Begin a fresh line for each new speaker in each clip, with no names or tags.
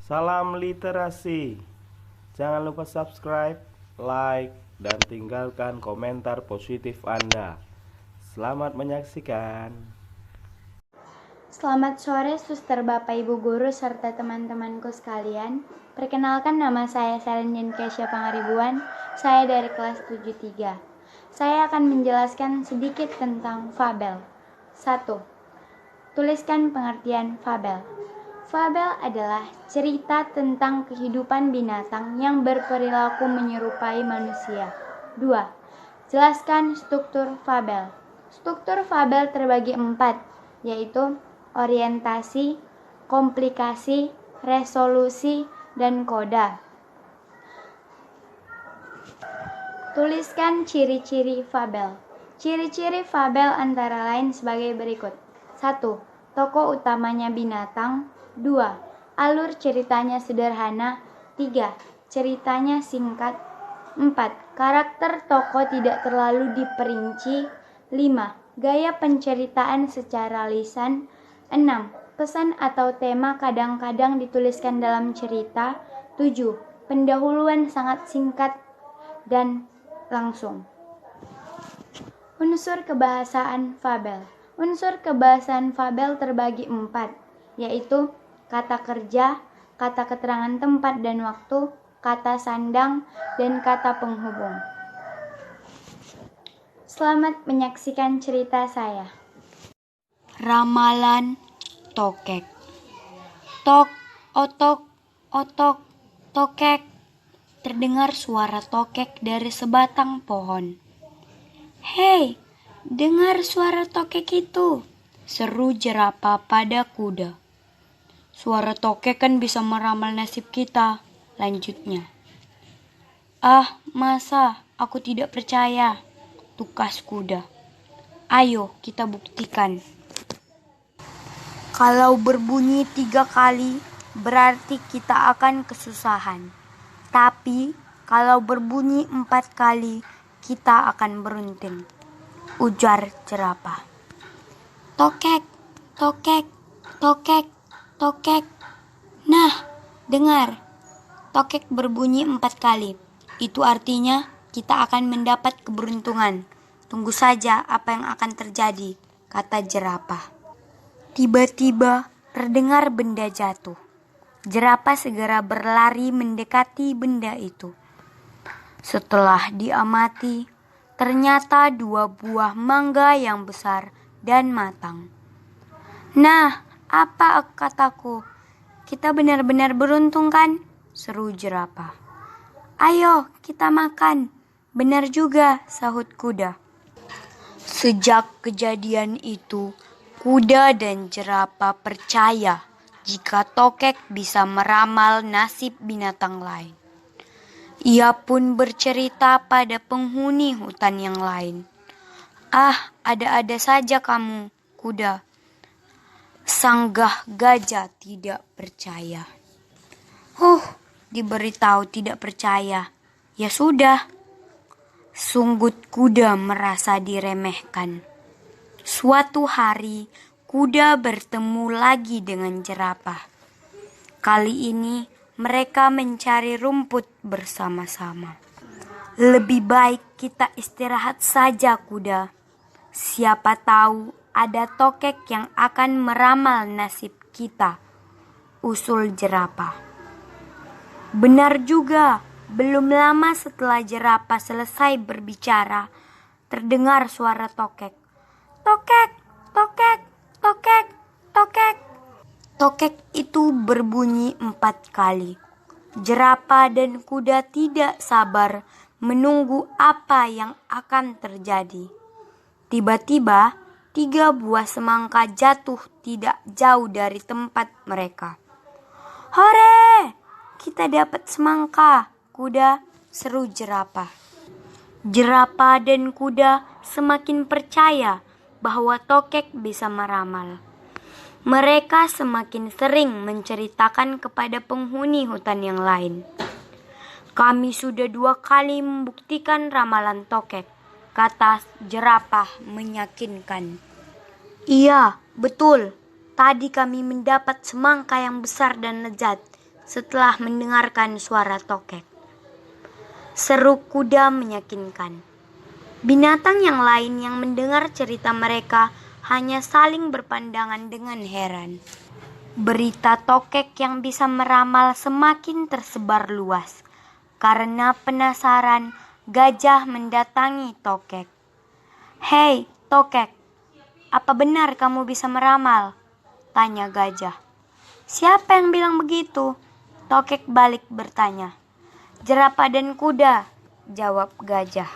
Salam literasi. Jangan lupa subscribe, like, dan tinggalkan komentar positif Anda. Selamat menyaksikan.
Selamat sore suster Bapak Ibu Guru serta teman-temanku sekalian. Perkenalkan, nama saya Selen Kesya Pangaribuan. Saya dari kelas 73. Saya akan menjelaskan sedikit tentang fabel. 1. Tuliskan pengertian fabel. Fabel adalah cerita tentang kehidupan binatang yang berperilaku menyerupai manusia. 2. Jelaskan struktur fabel. Struktur fabel terbagi 4, yaitu orientasi, komplikasi, resolusi, dan koda. Tuliskan ciri-ciri fabel. Ciri-ciri fabel antara lain sebagai berikut. 1. Tokoh utamanya binatang. 2. Alur ceritanya sederhana. 3. Ceritanya singkat. 4. Karakter tokoh tidak terlalu diperinci. 5. Gaya penceritaan secara lisan. 6. Pesan atau tema kadang-kadang dituliskan dalam cerita. 7. Pendahuluan sangat singkat dan langsung. Unsur kebahasaan fabel. Unsur kebahasaan fabel terbagi 4, yaitu kata kerja, kata keterangan tempat dan waktu, kata sandang, dan kata penghubung. Selamat menyaksikan cerita saya.
Ramalan tokek. Tok, otok, otok, tokek. Terdengar suara tokek dari sebatang pohon. "Hei, dengar suara tokek itu," seru jerapah pada kuda. "Suara tokek kan bisa meramal nasib kita," lanjutnya. "Ah, masa? Aku tidak percaya," tukas kuda. "Ayo kita buktikan. Kalau berbunyi 3 kali, berarti kita akan kesusahan. Tapi kalau berbunyi 4 kali, kita akan beruntung," ujar jerapah. Tokek, tokek, tokek, tokek. Nah, dengar. Tokek berbunyi 4 kali. Itu artinya kita akan mendapat keberuntungan. Tunggu saja apa yang akan terjadi, kata jerapah. Tiba-tiba terdengar benda jatuh. Jerapah segera berlari mendekati benda itu. Setelah diamati, ternyata 2 buah mangga yang besar dan matang. "Nah, apa kataku? Kita benar-benar beruntung kan?" seru jerapah. "Ayo kita makan." "Benar juga," sahut kuda. Sejak kejadian itu, kuda dan jerapah percaya jika tokek bisa meramal nasib binatang lain. Ia pun bercerita pada penghuni hutan yang lain. "Ah, ada-ada saja kamu, kuda." Sanggah gajah tidak percaya. Diberitahu tidak percaya. Ya sudah. Sunggut kuda merasa diremehkan. Suatu hari, kuda bertemu lagi dengan jerapah. Kali ini, mereka mencari rumput bersama-sama. "Lebih baik kita istirahat saja, kuda. Siapa tahu ada tokek yang akan meramal nasib kita," usul jerapah. Benar juga. Belum lama setelah jerapah selesai berbicara, terdengar suara tokek. Tokek, tokek, tokek, tokek. Tokek itu berbunyi 4 kali. Jerapah dan kuda tidak sabar menunggu apa yang akan terjadi. Tiba-tiba 3 buah semangka jatuh tidak jauh dari tempat mereka. "Hore! Kita dapat semangka, kuda," seru jerapah. Jerapah dan kuda semakin percaya bahwa tokek bisa meramal. Mereka semakin sering menceritakan kepada penghuni hutan yang lain. "Kami sudah 2 kali membuktikan ramalan tokek," kata jerapah meyakinkan. "Iya, betul. Tadi kami mendapat semangka yang besar dan lezat. setelah mendengarkan suara tokek. Seru kuda meyakinkan. Binatang yang lain yang mendengar cerita mereka hanya saling berpandangan dengan heran. Berita tokek yang bisa meramal semakin tersebar luas. Karena penasaran, gajah mendatangi tokek. "Hei, tokek, apa benar kamu bisa meramal?" tanya gajah. "Siapa yang bilang begitu?" Tokek balik bertanya. "Jerapah dan kuda," jawab gajah.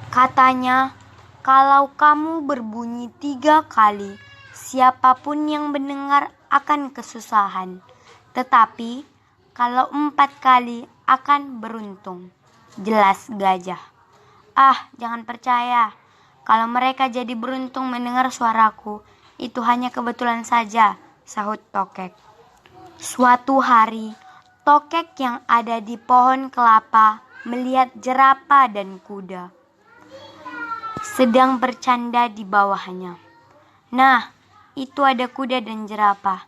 "Katanya, kalau kamu berbunyi 3 kali, siapapun yang mendengar akan kesusahan. Tetapi, kalau 4 kali akan beruntung," jelas gajah. "Ah, jangan percaya. Kalau mereka jadi beruntung mendengar suaraku, itu hanya kebetulan saja," sahut tokek. Suatu hari, tokek yang ada di pohon kelapa melihat jerapah dan kuda sedang bercanda di bawahnya. "Nah, itu ada kuda dan jerapah.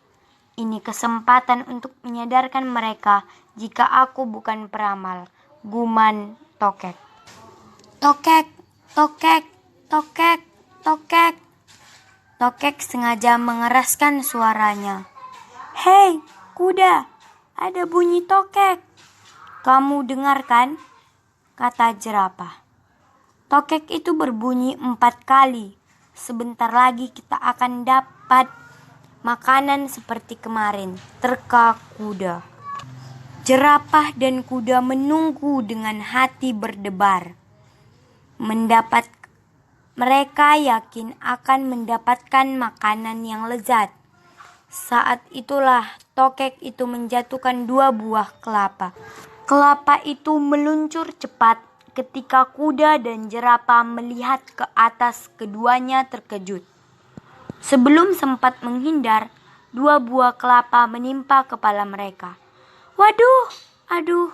Ini kesempatan untuk menyadarkan mereka jika aku bukan peramal," guman tokek. "Tokek, tokek, tokek, tokek." Tokek sengaja mengeraskan suaranya. "Hei, kuda, ada bunyi tokek. Kamu dengar kan?" kata jerapah. "Tokek itu berbunyi 4 kali. Sebentar lagi kita akan dapat makanan seperti kemarin," terka kuda. Jerapah dan kuda menunggu dengan hati berdebar. Mereka yakin akan mendapatkan makanan yang lezat. Saat itulah tokek itu menjatuhkan 2 buah kelapa. Kelapa itu meluncur cepat. Ketika kuda dan jerapah melihat ke atas, keduanya terkejut. Sebelum sempat menghindar, 2 buah kelapa menimpa kepala mereka. "Waduh, aduh!"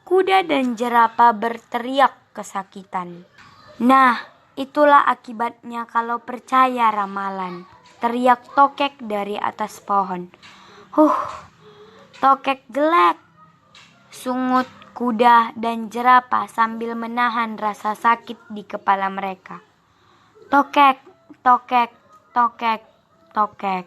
kuda dan jerapah berteriak kesakitan. "Nah, itulah akibatnya kalau percaya ramalan," teriak tokek dari atas pohon. Tokek jelek," sungut kuda dan jerapah sambil menahan rasa sakit di kepala mereka. "Tokek, tokek, tokek, tokek."